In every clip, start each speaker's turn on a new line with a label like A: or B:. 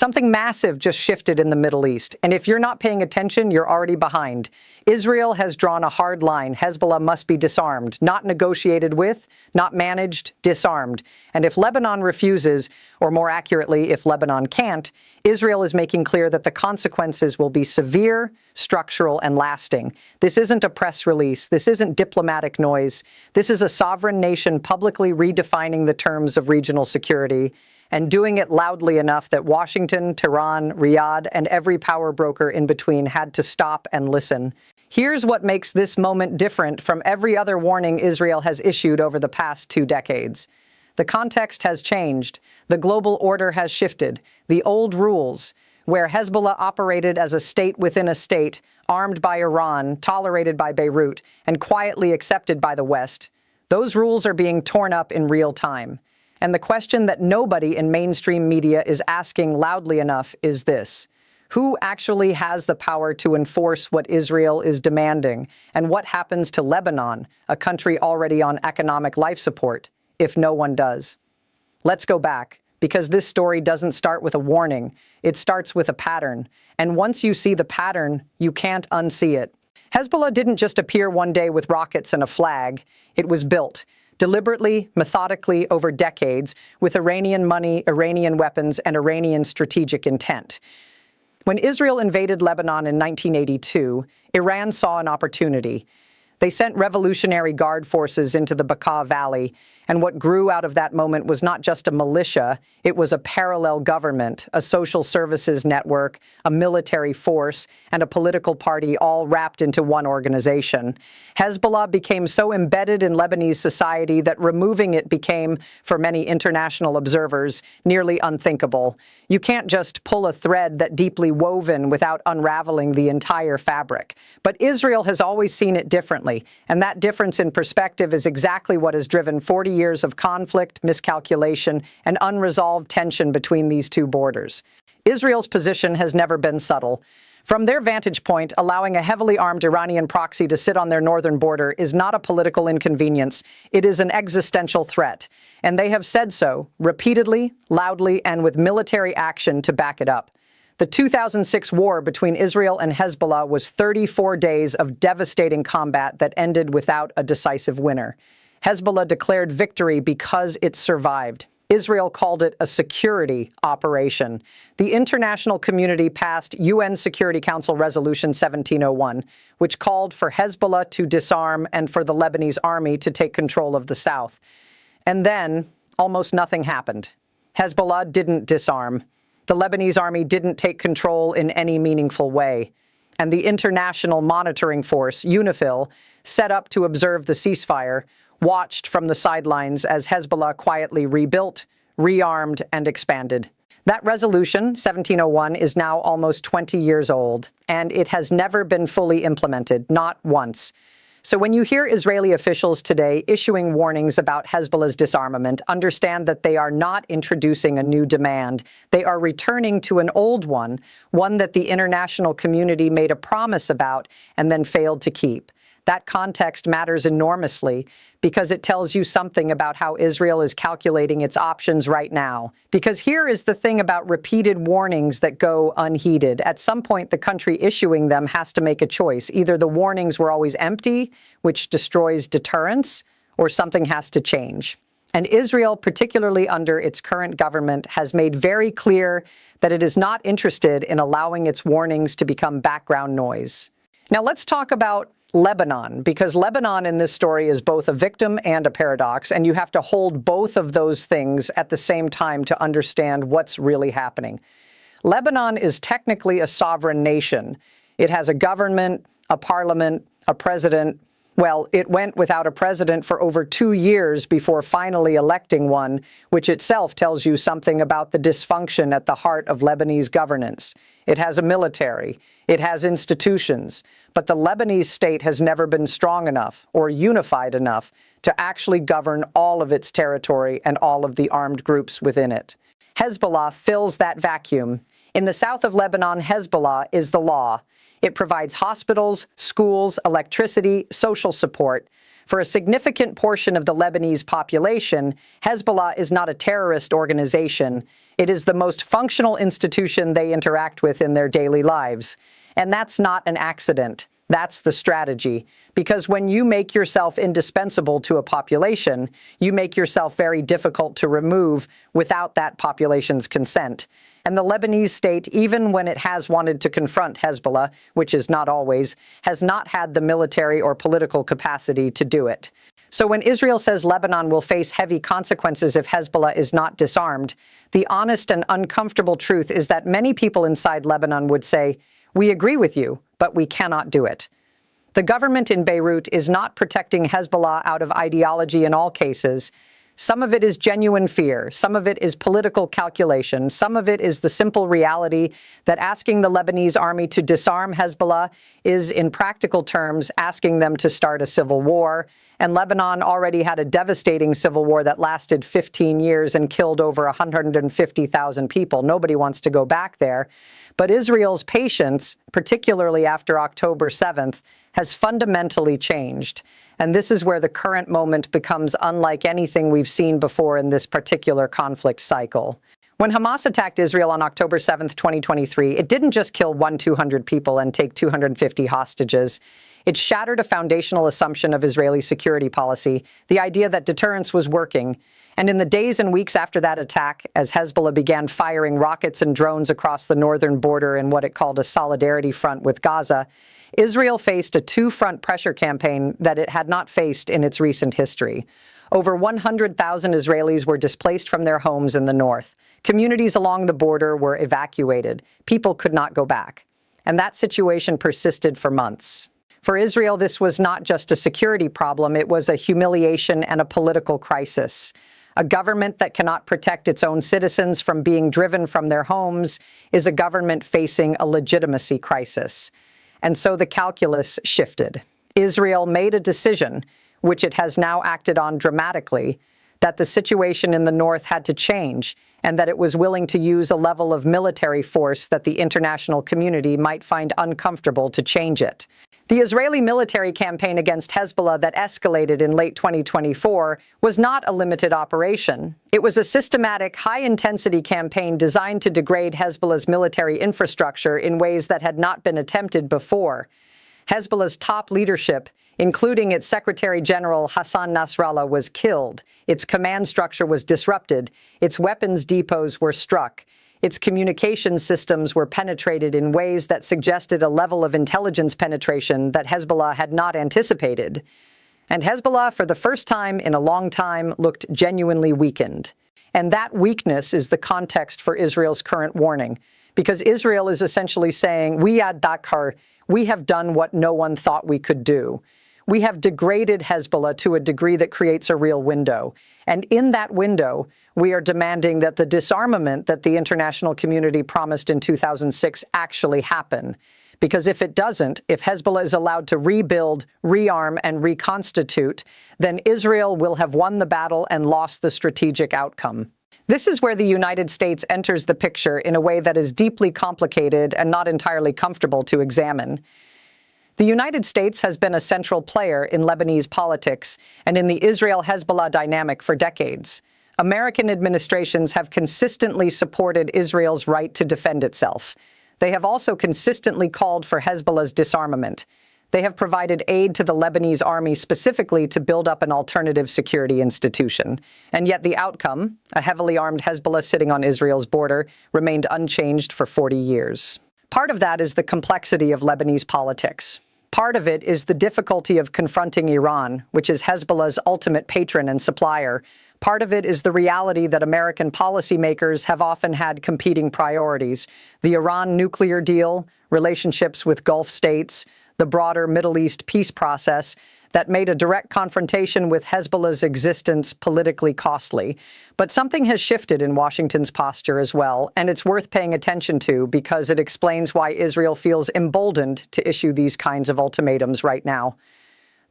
A: Something massive just shifted in the Middle East, and if you're not paying attention, you're already behind. Israel has drawn a hard line. Hezbollah must be disarmed, not negotiated with, not managed, disarmed. And if Lebanon refuses, or more accurately, if Lebanon can't, Israel is making clear that the consequences will be severe, structural, and lasting. This isn't a press release. This isn't diplomatic noise. This is a sovereign nation publicly redefining the terms of regional security, and doing it loudly enough that Washington, Tehran, Riyadh, and every power broker in between had to stop and listen. Here's what makes this moment different from every other warning Israel has issued over the past 2 decades. The context has changed. The global order has shifted. The old rules, where Hezbollah operated as a state within a state, armed by Iran, tolerated by Beirut, and quietly accepted by the West, those rules are being torn up in real time. And the question that nobody in mainstream media is asking loudly enough is this: who actually has the power to enforce what Israel is demanding? And what happens to Lebanon, a country already on economic life support, if no one does? Let's go back, because this story doesn't start with a warning. It starts with a pattern. And once you see the pattern, you can't unsee it. Hezbollah didn't just appear one day with rockets and a flag. It was built deliberately, methodically, over decades, with Iranian money, Iranian weapons, and Iranian strategic intent. When Israel invaded Lebanon in 1982, Iran saw an opportunity. They sent Revolutionary Guard forces into the Bekaa Valley, and what grew out of that moment was not just a militia, it was a parallel government, a social services network, a military force, and a political party all wrapped into one organization. Hezbollah became so embedded in Lebanese society that removing it became, for many international observers, nearly unthinkable. You can't just pull a thread that deeply woven without unraveling the entire fabric. But Israel has always seen it differently, and that difference in perspective is exactly what has driven 40 years of conflict, miscalculation, and unresolved tension between these two borders. Israel's position has never been subtle. From their vantage point, allowing a heavily armed Iranian proxy to sit on their northern border is not a political inconvenience. It is an existential threat. And they have said so, repeatedly, loudly, and with military action to back it up. The 2006 war between Israel and Hezbollah was 34 days of devastating combat that ended without a decisive winner. Hezbollah declared victory because it survived. Israel called it a security operation. The international community passed UN Security Council Resolution 1701, which called for Hezbollah to disarm and for the Lebanese army to take control of the south. And then, almost nothing happened. Hezbollah didn't disarm. The Lebanese army didn't take control in any meaningful way. And the International Monitoring Force, UNIFIL, set up to observe the ceasefire, watched from the sidelines as Hezbollah quietly rebuilt, rearmed, and expanded. That resolution, 1701, is now almost 20 years old, and it has never been fully implemented, not once. So when you hear Israeli officials today issuing warnings about Hezbollah's disarmament, understand that they are not introducing a new demand. They are returning to an old one that the international community made a promise about and then failed to keep. That context matters enormously because it tells you something about how Israel is calculating its options right now. Because here is the thing about repeated warnings that go unheeded. At some point, the country issuing them has to make a choice. Either the warnings were always empty, which destroys deterrence, or something has to change. And Israel, particularly under its current government, has made very clear that it is not interested in allowing its warnings to become background noise. Now let's talk about Lebanon, because Lebanon in this story is both a victim and a paradox, and you have to hold both of those things at the same time to understand what's really happening. Lebanon is technically a sovereign nation. It has a government, a parliament, a president. Well, it went without a president for over 2 years before finally electing one, which itself tells you something about the dysfunction at the heart of Lebanese governance. It has a military. It has institutions. But the Lebanese state has never been strong enough or unified enough to actually govern all of its territory and all of the armed groups within it. Hezbollah fills that vacuum. In the south of Lebanon, Hezbollah is the law. It provides hospitals, schools, electricity, social support. For a significant portion of the Lebanese population, Hezbollah is not a terrorist organization. It is the most functional institution they interact with in their daily lives. And that's not an accident. That's the strategy. Because when you make yourself indispensable to a population, you make yourself very difficult to remove without that population's consent. And the Lebanese state, even when it has wanted to confront Hezbollah, which is not always, has not had the military or political capacity to do it. So when Israel says Lebanon will face heavy consequences if Hezbollah is not disarmed, the honest and uncomfortable truth is that many people inside Lebanon would say, "We agree with you, but we cannot do it." The government in Beirut is not protecting Hezbollah out of ideology in all cases. Some of it is genuine fear. Some of it is political calculation. Some of it is the simple reality that asking the Lebanese army to disarm Hezbollah is, in practical terms, asking them to start a civil war. And Lebanon already had a devastating civil war that lasted 15 years and killed over 150,000 people. Nobody wants to go back there. But Israel's patience, particularly after October 7th, has fundamentally changed. And this is where the current moment becomes unlike anything we've seen before in this particular conflict cycle. When Hamas attacked Israel on October 7th, 2023, it didn't just kill 200 people and take 250 hostages. It shattered a foundational assumption of Israeli security policy, the idea that deterrence was working. And in the days and weeks after that attack, as Hezbollah began firing rockets and drones across the northern border in what it called a solidarity front with Gaza, Israel faced a two-front pressure campaign that it had not faced in its recent history. Over 100,000 Israelis were displaced from their homes in the north. Communities along the border were evacuated. People could not go back. And that situation persisted for months. For Israel, this was not just a security problem, it was a humiliation and a political crisis. A government that cannot protect its own citizens from being driven from their homes is a government facing a legitimacy crisis. And so the calculus shifted. Israel made a decision, which it has now acted on dramatically, that the situation in the north had to change and that it was willing to use a level of military force that the international community might find uncomfortable to change it. The Israeli military campaign against Hezbollah that escalated in late 2024 was not a limited operation. It was a systematic, high-intensity campaign designed to degrade Hezbollah's military infrastructure in ways that had not been attempted before. Hezbollah's top leadership, including its Secretary General Hassan Nasrallah, was killed. Its command structure was disrupted. Its weapons depots were struck. Its communication systems were penetrated in ways that suggested a level of intelligence penetration that Hezbollah had not anticipated. And Hezbollah, for the first time in a long time, looked genuinely weakened. And that weakness is the context for Israel's current warning, because Israel is essentially saying, we at Dakar, we have done what no one thought we could do. We have degraded Hezbollah to a degree that creates a real window. And in that window, we are demanding that the disarmament that the international community promised in 2006 actually happen. Because if it doesn't, if Hezbollah is allowed to rebuild, rearm, and reconstitute, then Israel will have won the battle and lost the strategic outcome. This is where the United States enters the picture in a way that is deeply complicated and not entirely comfortable to examine. The United States has been a central player in Lebanese politics and in the Israel-Hezbollah dynamic for decades. American administrations have consistently supported Israel's right to defend itself. They have also consistently called for Hezbollah's disarmament. They have provided aid to the Lebanese army specifically to build up an alternative security institution. And yet the outcome, a heavily armed Hezbollah sitting on Israel's border, remained unchanged for 40 years. Part of that is the complexity of Lebanese politics. Part of it is the difficulty of confronting Iran, which is Hezbollah's ultimate patron and supplier. Part of it is the reality that American policymakers have often had competing priorities: the Iran nuclear deal, relationships with Gulf states, the broader Middle East peace process that made a direct confrontation with Hezbollah's existence politically costly. But something has shifted in Washington's posture as well, and it's worth paying attention to because it explains why Israel feels emboldened to issue these kinds of ultimatums right now.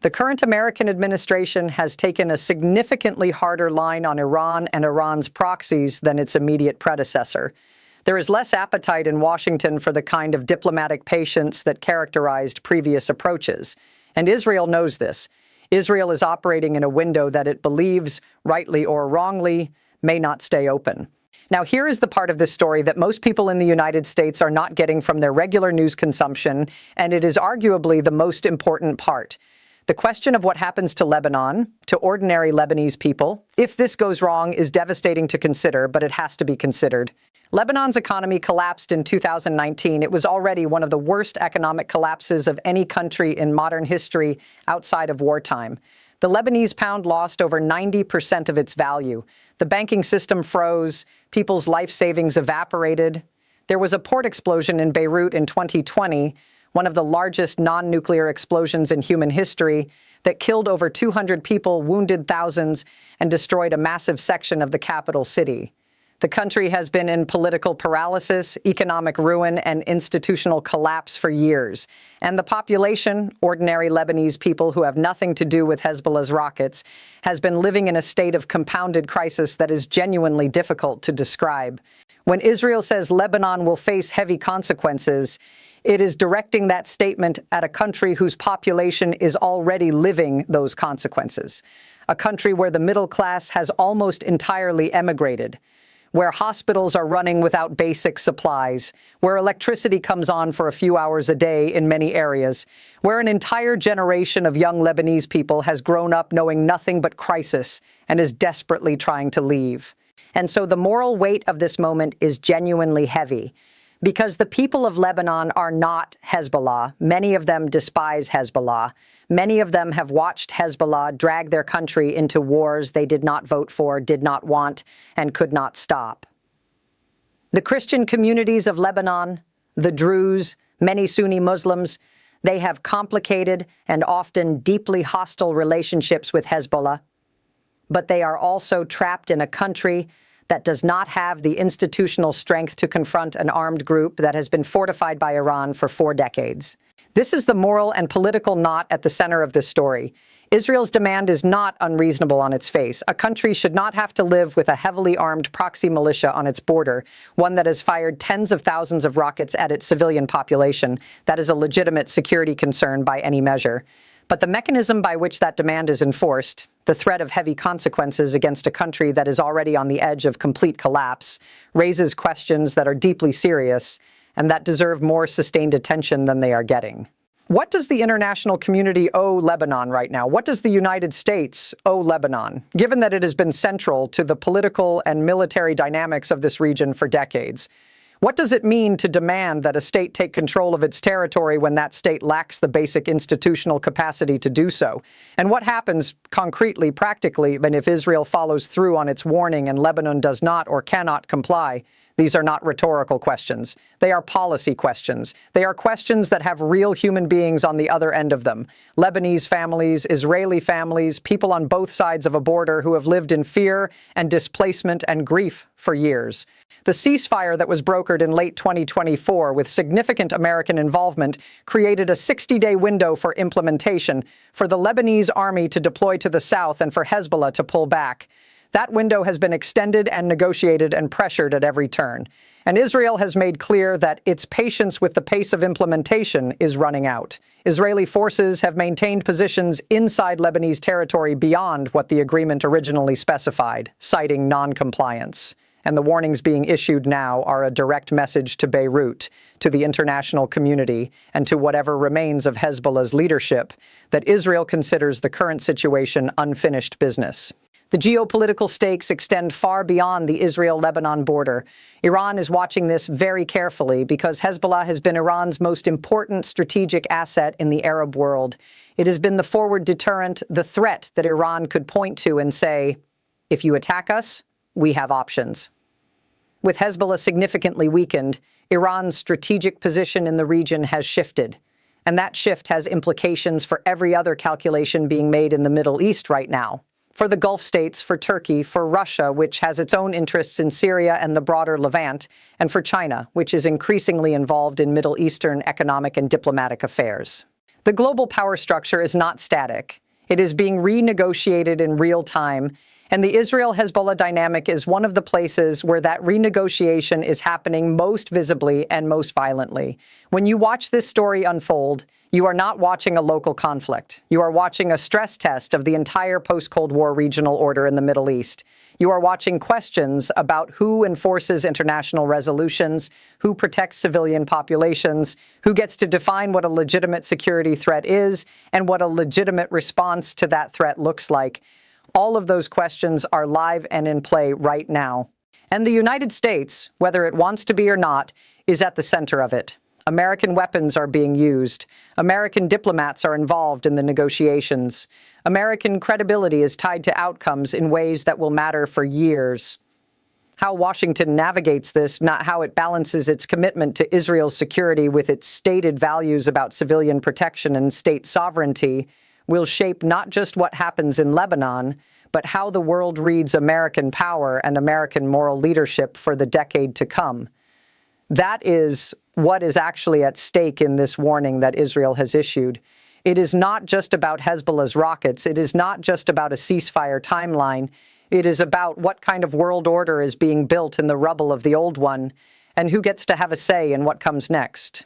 A: The current American administration has taken a significantly harder line on Iran and Iran's proxies than its immediate predecessor. There is less appetite in Washington for the kind of diplomatic patience that characterized previous approaches. And Israel knows this. Israel is operating in a window that it believes, rightly or wrongly, may not stay open. Now, here is the part of this story that most people in the United States are not getting from their regular news consumption, and it is arguably the most important part. The question of what happens to Lebanon, to ordinary Lebanese people, if this goes wrong, is devastating to consider, but it has to be considered. Lebanon's economy collapsed in 2019. It was already one of the worst economic collapses of any country in modern history outside of wartime. The Lebanese pound lost over 90% of its value. The banking system froze. People's life savings evaporated. There was a port explosion in Beirut in 2020, one of the largest non-nuclear explosions in human history, that killed over 200 people, wounded thousands, and destroyed a massive section of the capital city. The country has been in political paralysis, economic ruin, and institutional collapse for years. And the population, ordinary Lebanese people who have nothing to do with Hezbollah's rockets, has been living in a state of compounded crisis that is genuinely difficult to describe. When Israel says Lebanon will face heavy consequences, it is directing that statement at a country whose population is already living those consequences. A country where the middle class has almost entirely emigrated, where hospitals are running without basic supplies, where electricity comes on for a few hours a day in many areas, where an entire generation of young Lebanese people has grown up knowing nothing but crisis and is desperately trying to leave. And so the moral weight of this moment is genuinely heavy, because the people of Lebanon are not Hezbollah. Many of them despise Hezbollah. Many of them have watched Hezbollah drag their country into wars they did not vote for, did not want, and could not stop. The Christian communities of Lebanon, the Druze, many Sunni Muslims, they have complicated and often deeply hostile relationships with Hezbollah, but they are also trapped in a country that does not have the institutional strength to confront an armed group that has been fortified by Iran for 4 decades. This is the moral and political knot at the center of this story. Israel's demand is not unreasonable on its face. A country should not have to live with a heavily armed proxy militia on its border, one that has fired tens of thousands of rockets at its civilian population. That is a legitimate security concern by any measure. But the mechanism by which that demand is enforced, the threat of heavy consequences against a country that is already on the edge of complete collapse, raises questions that are deeply serious and that deserve more sustained attention than they are getting. What does the international community owe Lebanon right now? What does the United States owe Lebanon, given that it has been central to the political and military dynamics of this region for decades? What does it mean to demand that a state take control of its territory when that state lacks the basic institutional capacity to do so? And what happens concretely, practically, if Israel follows through on its warning and Lebanon does not or cannot comply? These are not rhetorical questions. They are policy questions. They are questions that have real human beings on the other end of them. Lebanese families, Israeli families, people on both sides of a border who have lived in fear and displacement and grief for years. The ceasefire that was brokered in late 2024 with significant American involvement created a 60-day window for implementation, for the Lebanese army to deploy to the south and for Hezbollah to pull back. That window has been extended and negotiated and pressured at every turn. And Israel has made clear that its patience with the pace of implementation is running out. Israeli forces have maintained positions inside Lebanese territory beyond what the agreement originally specified, citing non-compliance. And the warnings being issued now are a direct message to Beirut, to the international community, and to whatever remains of Hezbollah's leadership, that Israel considers the current situation unfinished business. The geopolitical stakes extend far beyond the Israel-Lebanon border. Iran is watching this very carefully because Hezbollah has been Iran's most important strategic asset in the Arab world. It has been the forward deterrent, the threat that Iran could point to and say, if you attack us, we have options. With Hezbollah significantly weakened, Iran's strategic position in the region has shifted. And that shift has implications for every other calculation being made in the Middle East right now. For the Gulf states, for Turkey, for Russia, which has its own interests in Syria and the broader Levant, and for China, which is increasingly involved in Middle Eastern economic and diplomatic affairs. The global power structure is not static. It is being renegotiated in real time, And the Israel-Hezbollah dynamic is one of the places where that renegotiation is happening most visibly and most violently. When you watch this story unfold, you are not watching a local conflict. You are watching a stress test of the entire post-Cold War regional order in the Middle East. You are watching questions about who enforces international resolutions, who protects civilian populations, who gets to define what a legitimate security threat is, and what a legitimate response to that threat looks like. All of those questions are live and in play right now. And the United States, whether it wants to be or not, is at the center of it. American weapons are being used. American diplomats are involved in the negotiations. American credibility is tied to outcomes in ways that will matter for years. How Washington navigates this, not how it balances its commitment to Israel's security with its stated values about civilian protection and state sovereignty, will shape not just what happens in Lebanon, but how the world reads American power and American moral leadership for the decade to come. That is what is actually at stake in this warning that Israel has issued. It is not just about Hezbollah's rockets. It is not just about a ceasefire timeline. It is about what kind of world order is being built in the rubble of the old one, and who gets to have a say in what comes next.